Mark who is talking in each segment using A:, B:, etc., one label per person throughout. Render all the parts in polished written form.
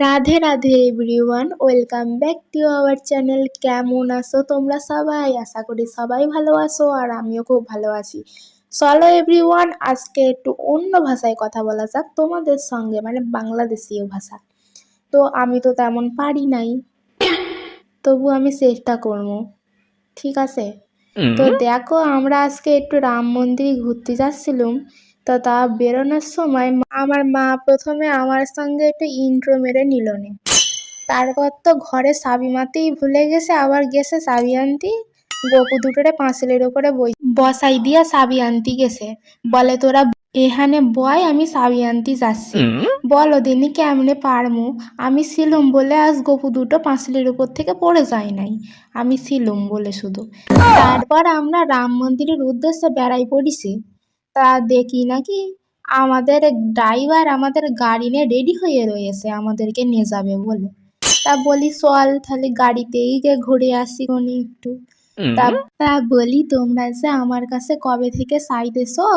A: Radhe Radhe everyone, welcome back to our channel. কেমন আছো তোমরা সবাই? আশা করি সবাই ভালো আছো আর আমিও খুব ভালো আছি। চলো এভরিওয়ান, আজকে একটু অন্য ভাষায় কথা বলা যাক তোমাদের সঙ্গে, মানে বাংলাদেশীয় ভাষা। তো আমি তো তেমন পারি নাই, তবু আমি চেষ্টা করবো, ঠিক আছে? তো দেখো, আমরা আজকে একটু রাম মন্দিরে ঘুরতে যাচ্ছিলাম। তো তা বেরোনোর সময় আমার মা প্রথমে আমার সঙ্গে একটু ইন্ট্রো মেরে নিল নে। তারপর তো ঘরে চাবি মারতেই ভুলে গেছে, আবার গেছে চাবি আনতে। গপু দুটোরে পাঁচিলের ওপরে বসাই দিয়া চাবি আনতে গেছে। বলে, তোরা এখানে বয়, আমি চাবি আনতে যাচ্ছি। বলো দিনি কেমনে পারমু? আমি ছিলুম বলে আজ গপু দুটো পাঁচিলের উপর থেকে পড়ে যায় নাই, আমি ছিলুম বলে শুধু। তারপর আমরা রাম মন্দিরের উদ্দেশ্যে বেড়াই পড়িছি। তা দেখি নাকি আমাদের ড্রাইভার আমাদের গাড়ি নিয়ে রেডি হয়ে রয়েছে আমাদেরকে নিয়ে যাবে বলে। তা বলি চল তাহলে গাড়িতেই গিয়ে ঘুরে আসি কোনি একটু। তা তা বলি, তোমরা যে আমার কাছে কবে থেকে চাইতেছো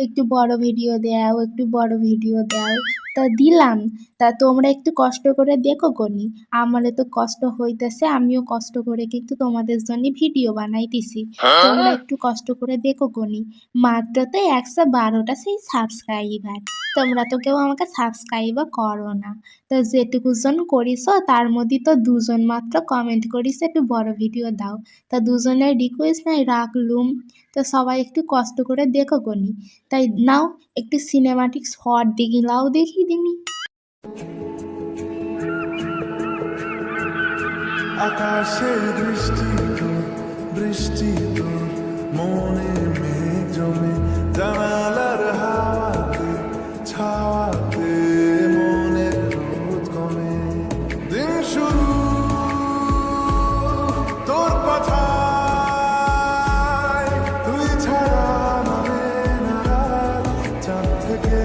A: একটু বড় ভিডিও দাও, একটু বড় ভিডিও দাও। তা দিলাম। তা তোমরা একটু কষ্ট করে দেখো কোনি। আমারে তো কষ্ট হইতেছে, আমিও কষ্ট করে কিন্তু তোমাদের জন্য ভিডিও বানাইতেছি। তোমরা একটু কষ্ট করে দেখো কোনি। মাত্র তো 112টা সেই সাবস্ক্রাইবার। তোমরা তো কেউ আমাকে সাবস্ক্রাইবও করো না। তো যেটুকু জন করিস তার মধ্যে তো দুজন মাত্র কমেন্ট করিস একটু বড় ভিডিও দাও। তা দুজনের রিকোয়েস্ট নাই রাখলুম। তো সবাই একটু কষ্ট করে দেখো কোনি। তাই নাও একটু সিনেমাটিক শট দেখি, লাও দেখি দিনি।
B: আকাশে দৃষ্টি তোর, বৃষ্টি তোর মনে মেঘ জমে, জানালার হাওয়াতে ছাওয়াতে মনের রোদ কমে। দিন শুরু তোর কথায়, তুই ছাড়া মানে না রাত, চাঁদ থেকে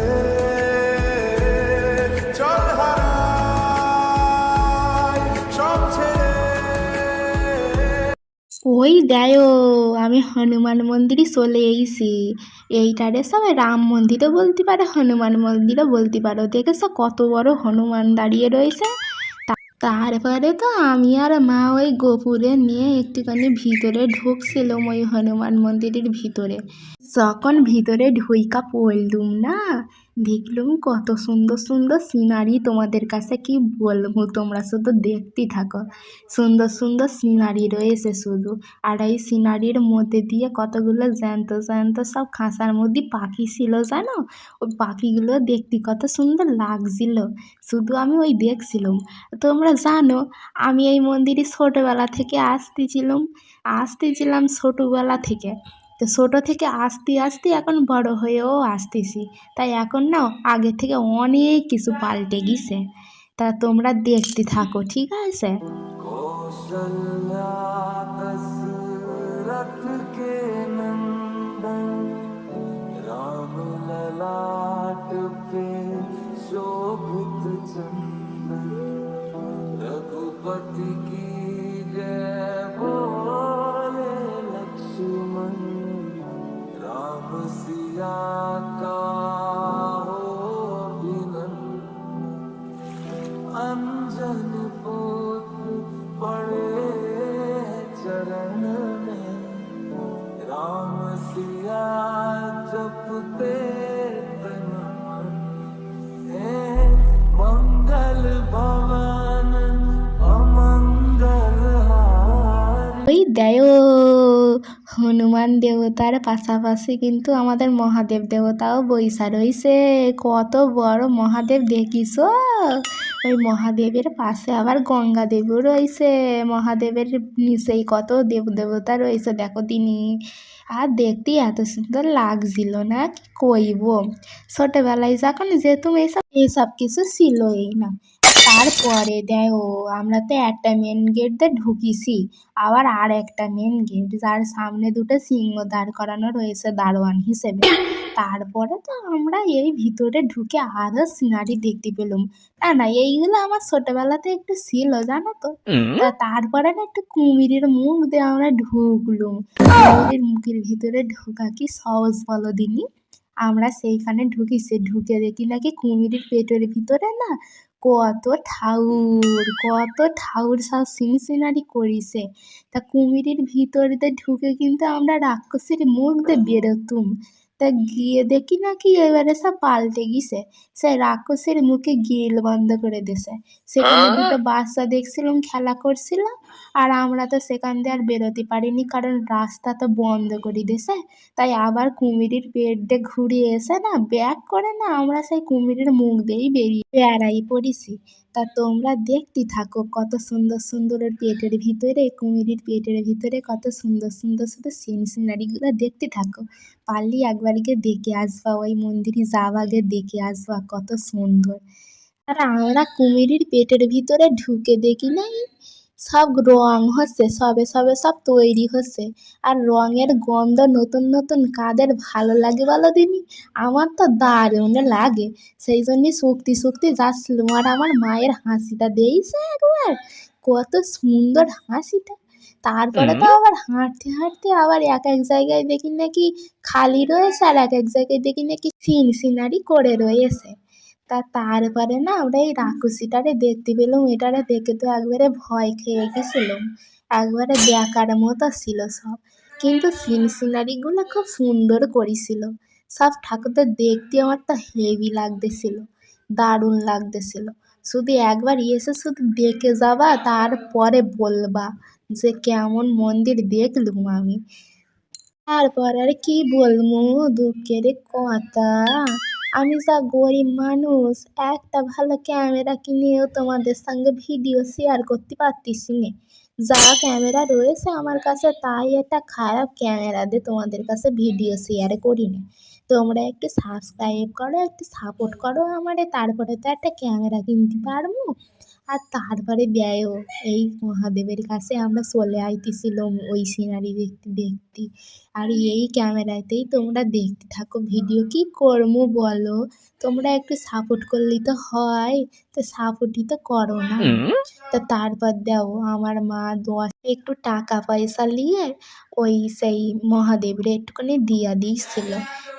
B: চল হারাই সব ছেড়ে।
A: ওই দেয়, আমি হনুমান মন্দিরে চলে এসেছি। এইটারে সবাই রাম মন্দিরও বলতে পারে, হনুমান মন্দিরও বলতে পারো। দেখেছো কত বড় হনুমান দাঁড়িয়ে রয়েছে? তারপরে তো আমি আর মা ওই গোপুরে নিয়ে একটুখানি ভিতরে ঢুকছিলাম ওই হনুমান মন্দিরের ভিতরে। যখন ভিতরে ঢুইকা পড়লুম না, দেখলুম কত সুন্দর সুন্দর সিনারি। তোমাদের কাছে কি বলবো, তোমরা শুধু দেখতে থাকো। সুন্দর সুন্দর সিনারি রয়েছে শুধু। আর এই সিনারির মধ্যে দিয়ে কতগুলো জ্যান্ত জ্যান্ত সব খাঁচার মধ্যে পাখি ছিল, জানো? ওই পাখিগুলো দেখতে কত সুন্দর লাগছিল। শুধু আমি ওই দেখছিলাম। তোমরা জানো আমি এই মন্দিরে ছোটোবেলা থেকে আসতেছিলাম ছোটোবেলা থেকে। তো ছোটো থেকে আস্তে আস্তে এখন বড় হয়েও আসতেছি। তাই এখন না আগের থেকে অনেক কিছু পাল্টে গেছে। তা তোমরা দেখতে থাকো, ঠিক আছে?
B: कौशल्या दशरथ के नंदन, राम ललाट पे शोभित चंदन, रघुपति की जय बोले लक्ष्मण, राम सिया का हो अभिनंदन। अंजन पुत्र पड़े चरण में, राम सिया जपते तन मन, हे मंगल भवन अमंगल हारी।
A: ওই দেয়, হনুমান দেবতার পাশাপাশি কিন্তু আমাদের মহাদেব দেবতাও বইসা রইছে। কত বড় মহাদেব দেখিস? ওই মহাদেবের পাশে আবার গঙ্গা দেবও রয়েছে। মহাদেবের নিচেই কত দেব দেবতা রয়েছে দেখো তিনি। আর দেখতে এত সুন্দর লাগছিল না, কি কইব। ছোটবেলায় যখন যেতুম এইসব এইসব কিছু ছিলই না। তারপরে দেখো, আমরা তো একটা মেন গেট দিয়ে ঢুকিছি, আবার আর একটা মেন গেট যার সামনে দুটো সিংহ দাঁড় করানো রয়েছে দারোয়ান হিসেবে। তারপরে তো আমরা এই ভিতরে ঢুকে আরো সিনারি দেখতে পেলাম। না না, এইগুলো আমার ছোটবেলাতে একটু ছিল, জানো তো। তারপরে না একটু কুমিরের মুখ দিয়ে আমরা ঢুকলুম। কুমিরের মুখের ভিতরে ঢোকা কি সহজ বলো দিনি? আমরা সেইখানে ঢুকিছি, ঢুকে দেখি নাকি কুমিরের পেটের ভিতরে না কত ঠাউর সব সিনসিনারি করিছে। তা কুমিরের ভিতর দিয়ে ঢুকে কিন্তু আমরা রাক্ষসীর মুখ দিয়ে বেরোতুম। তা গিয়ে দেখি নাকি এবারে সব পাল্টে গিছে। সে রাক্ষসীর মুখে গ্রিল বন্ধ করে দিছে। সেখানে দুটো বাচ্চা দেখছিলাম খেলা করছিল, আর আমরা তো সেখান দিয়ে আর বেরোতে পারিনি, কারণ রাস্তা তো বন্ধ করে দিছে। তাই আবার কুমিরের পেট দিয়ে ঘুরে এসে না ব্যাক করে না আমরা সেই কুমিরের মুখ দিয়েই বেড়াই পড়েছি। তা তোমরা দেখতে থাকো কত সুন্দর সুন্দর ওর পেটের ভিতরে, কুমিরের পেটের ভিতরে কত সুন্দর সুন্দর শুধু সিনারিগুলো দেখতে থাকো। পারলে একবার গিয়ে দেখে আসবা, ওই মন্দিরে যাওয়া আগে দেখে আসবা কত সুন্দর। আর আমরা কুমিরের পেটের ভিতরে ঢুকে দেখি নাই সব রং হচ্ছে, সবে সবে সব তৈরি হচ্ছে। আর রঙের গন্ধ নতুন নতুন কাদের ভালো লাগে বলো দিনি? আমার তো দারুণ লাগে। সেই জন্যই শুকতি শুকতি যাচ্ছিলাম, আর আমার মায়ের হাসিটা দিয়েছে একবার, কত সুন্দর হাসিটা। তারপরে তো আবার হাঁটতে হাঁটতে আবার এক এক জায়গায় দেখি নাকি খালি রয়েছে, আর এক এক জায়গায় দেখি নাকি সিনারি করে রয়েছে। তারপরে না আমরা এই রাক্ষসীটারে দেখতে পেলাম, এটারে দেখে তো একবারে ভয় খেয়ে গেছিলাম। একবারে দেখার মতো ছিল সব, কিন্তু সিনারিগুলো খুব সুন্দর করেছিল। সব ঠাকুরদের দেখতে আমার তো হেভি লাগতেছিল, দারুণ লাগতেছিল। শুধু একবার এসে শুধু দেখে যাবা, তারপরে বলবা যে কেমন মন্দির দেখলুম আমি। তারপর আর কি বলবো, দুঃখের কথা, আমি যা গরিব মানুষ, একটা ভালো ক্যামেরা কিনেও তোমাদের সঙ্গে ভিডিও শেয়ার করতে পারতেছি না। যা ক্যামেরা রয়েছে আমার কাছে তাই একটা খারাপ ক্যামেরা দিয়ে তোমাদের কাছে ভিডিও শেয়ার করি না। তোমরা একটু সাবস্ক্রাইব করো, একটু সাপোর্ট করো আমারে, তারপরে তো একটা ক্যামেরা কিনতে পারবো। আর তারপরে ব্যয়ও এই মহাদেবের কাছে আমরা চলে আইতেছিলাম ওই সিনারি দেখতে দেখতে। আর এই ক্যামেরাতেই তোমরা দেখতে থাকো ভিডিও, কি করবো বলো? তোমরা একটু সাপোর্ট করলেই তো হয়, তো সাপোর্টই তো করো না। তা তারপর দাও আমার মা একটু টাকা পয়সা নিয়ে ওই সেই মহাদেবরে একটুখানি দিয়া দিয়েছিল।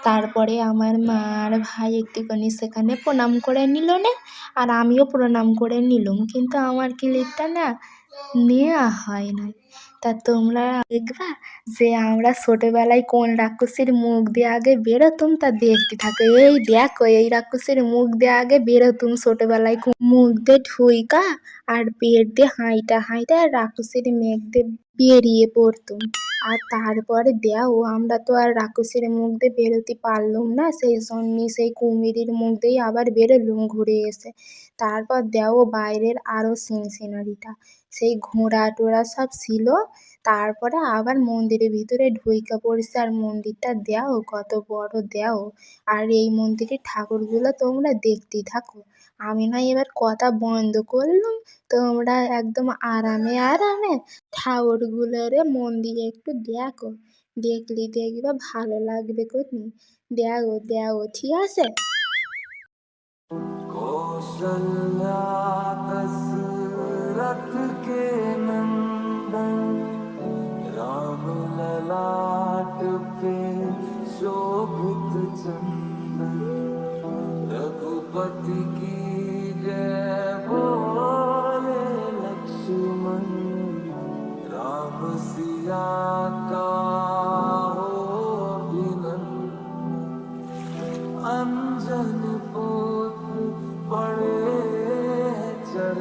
A: তারপরে আমার মা আর ভাই একটুখানি সেখানে প্রণাম করে নিল না, আর আমিও প্রণাম করে নিলাম, কিন্তু আমার ক্লিপটা না নেওয়া হয় না। তা তোমরা দেখবা যে আমরা ছোটবেলায় কোন রাক্ষসীর মুখ দিয়ে আগে বেরোতুম, তা দেখতে থাকো। এই দেখো এই রাক্ষসীর মুখ দিয়ে আগে বেরোতুম ছোটবেলায়, মুখ দিয়ে ঢুইকা আর পেট দিয়ে হাঁইটা হাঁইটা রাক্ষসীর মেঘ দিয়ে বেরিয়ে পড়তুম। আর তারপরে দেও আমরা তো আর রাক্ষসীর মুখ দিয়ে বেরোতে পারলাম না, সেই জন্যে সেই কুমিরের মুখ দিয়েই আবার বেরোলুম ঘুরে এসে। তারপর দেও বাইরের আরও সিনারিটা, সেই ঘোড়া টোড়া সব ছিল। তারপরে আবার মন্দিরের ভিতরে ঢুইকা পড়ছে, আর মন্দিরটা দেও কত বড় দেও। আর এই মন্দিরের ঠাকুরগুলো তোমরা দেখতেই থাকো। আমি না এবার কথা বন্ধ করলাম, তোমরা একদম আরামে আরামে ঠাকুরগুলোরে মন দিয়ে একটু দেখো, দেখলে দেখবা ভালো লাগবে কোনি। দেখো দেখো, ঠিক আছে?
B: कौशल्या दशरथ के नंदन, राम ललाट पे शोभित चंदन, रघुपति की जय बोले लक्ष्मण, राम सिया का हो अभिनंदन, अंजन पुत्र पड़े चरण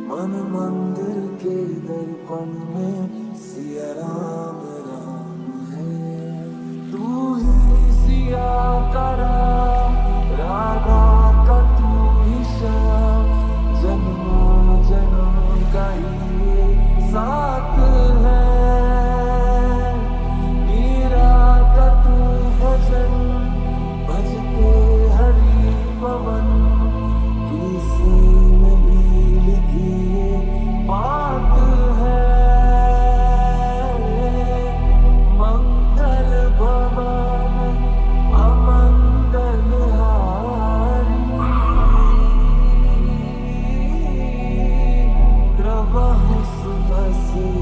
B: मन मंदिर के दर्पण में सिया राम राम है। तू ही सिया का राम, राधा का तू ही श्याम, जन्मों जन्म का ये साथ है। मीरा का तू भजन, भजते हरि पवन, तुलसी में भी लिखी ये बात है। मंगल भवन अमंगल हारी, प्रभु सुदर्शन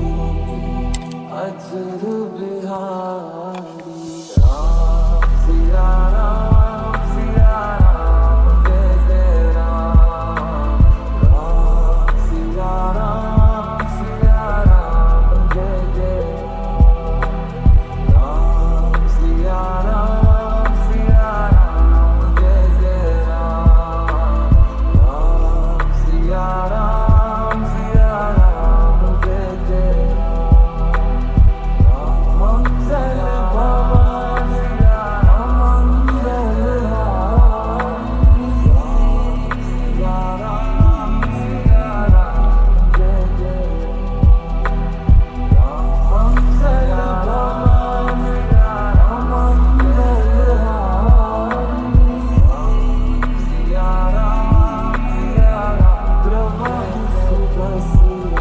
B: अजर बिहारी। राम सिया राम, सिया राम, जय जय राम। राम सिया राम, सिया राम, जय जय राम। राम सिया राम, सिया राम, जय जय राम। राम सिया राम, सिया राम, जय जय राम। मंगल भवन अमंगल हारी, सिया राम, सिया राम, जय जय राम। मंगल भवन अमंगल हारी, सिया राम, सिया राम, प्रभु सुदर्शन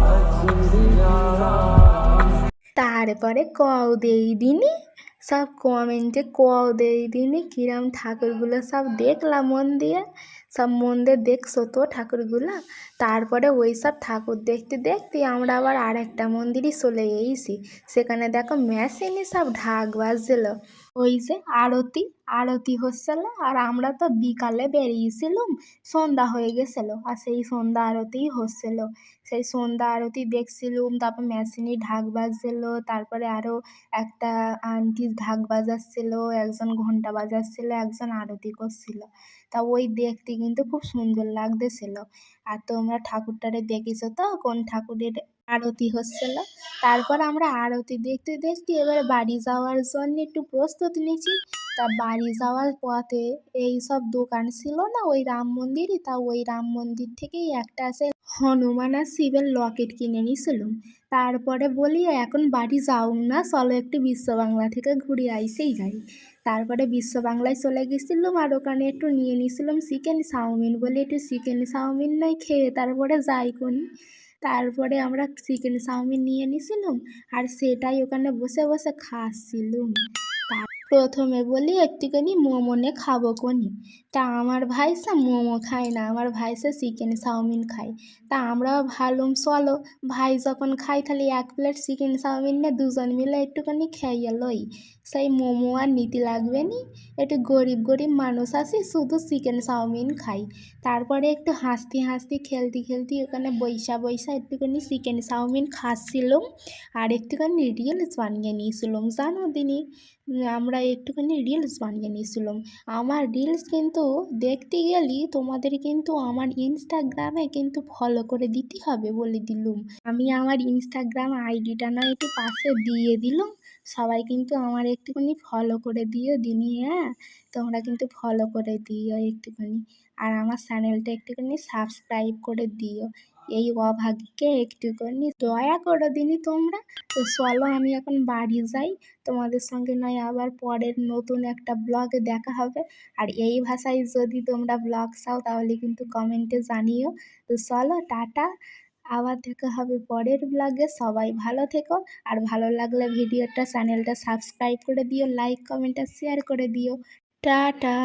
B: अजर राम।
A: তারপরে কও দেই দিনে সব কমেন্টে কও দেই দিনে কিরম ঠাকুরগুলো সব দেখলাম মন দিয়ে, সব মন দিয়ে দেখছো তো ঠাকুরগুলো। তারপরে ওই সব ঠাকুর দেখতে দেখতে আমরা আবার আর একটা মন্দিরই চলে গেছি। সেখানে দেখো মেশিনে সব ঢাক বাজছিল, ওই যে আরতি আরতি হচ্ছিল। আর আমরা তো বিকালে বেরিয়েছিলাম, সন্ধ্যা হয়ে গেছিল, আর সেই সন্ধ্যা আরতি হচ্ছিল। সেই সন্ধ্যা আরতি দেখছিলুম, তারপর মেশিনে ঢাক বাজছিল, তারপরে আরও একটা আন্টি ঢাক বাজাচ্ছিল, একজন ঘন্টা বাজাচ্ছিল, একজন আরতি করছিল। তা ওই দেখতে কিন্তু খুব সুন্দর লাগতেছিল। আর তোমরা ঠাকুরটারে দেখিছো তো কোন ঠাকুরের আরতি হচ্ছিল। তারপর আমরা আরতি দেখতে দেখতে এবার বাড়ি যাওয়ার জন্য একটু প্রস্তুতি নিয়েছি। তা বাড়ি যাওয়ার পথে এই সব দোকান ছিল না ওই রাম মন্দিরে, তা ওই রাম মন্দির থেকেই একটা আছে হনুমান আর শিবের লকেট কিনে নিয়েছিলাম। তারপরে বলি এখন বাড়ি যাও না, চলো একটু বিশ্ব বাংলা থেকে ঘুরে আইসেই যাই। তারপরে বিশ্ব বাংলায় চলে গেছিলাম, আর ওখানে একটু নিয়ে নিয়েছিলাম চিকেন চাউমিন, বলে একটু চিকেন চাউমিন নয় খেয়ে তারপরে যাই কোনি। তারপরে আমরা চিকেন চাউমিন নিয়ে নিয়েছিলাম, আর সেটাই ওখানে বসে বসে খাচ্ছিলুম। প্রথমে বলি একটুখানি মোমো নে খাবো কোনি। তা আমার ভাইসা মোমো খায় না, আমার ভাইসা চিকেন চাউমিন খায়। তা আমরাও ভাবলাম চলো ভাই যখন খাই তাহলে এক প্লেট চিকেন চাউমিন নে দুজন মিলে একটুখানি খাইয়ে লই, সেই মোমো আর নিতে লাগবে নি। একটু গরিব গরিব মানুষ আছি, শুধু চিকেন চাউমিন খাই। তারপরে একটু হাসতে হাসতে খেলতে খেলতে ওখানে বইসা বইসা একটুখানি চিকেন চাউমিন খাচ্ছিলাম, আর একটুখানি রিলস বানিয়ে নিয়েছিলাম। জানো দিনি আমরা একটুখানি রিলস বানিয়ে নিয়েছিলাম। আমার রিলস কিন্তু দেখতে গেলে তোমাদের কিন্তু আমার ইনস্টাগ্রামে কিন্তু ফলো করে দিতে হবে বলে দিলুম। আমি আমার ইনস্টাগ্রাম আইডিটা না একটু পাশে দিয়ে দিলাম, সবাই কিন্তু আমার একটুখানি ফলো করে দিও দিনি। হ্যাঁ, তোমরা কিন্তু ফলো করে দিও একটুখানি, আর আমার চ্যানেলটা একটুখানি সাবস্ক্রাইব করে দিও। এই অভাগীকে একটুখানি দয়া করে দিনি তোমরা। তো চলো আমি এখন বাড়ি যাই, তোমাদের সঙ্গে নয় আবার পরের নতুন একটা ব্লগে দেখা হবে। আর এই ভাষায় যদি তোমরা ব্লগ চাও তাহলে কিন্তু কমেন্টে জানিও। তো চলো টাটা, আবার দেখা হবে পরের ব্লগে। সবাই ভালো থেকো, আর ভালো লাগলে ভিডিওটা চ্যানেলটা সাবস্ক্রাইব করে দিও, লাইক কমেন্ট আর শেয়ার করে দিও। টাটা।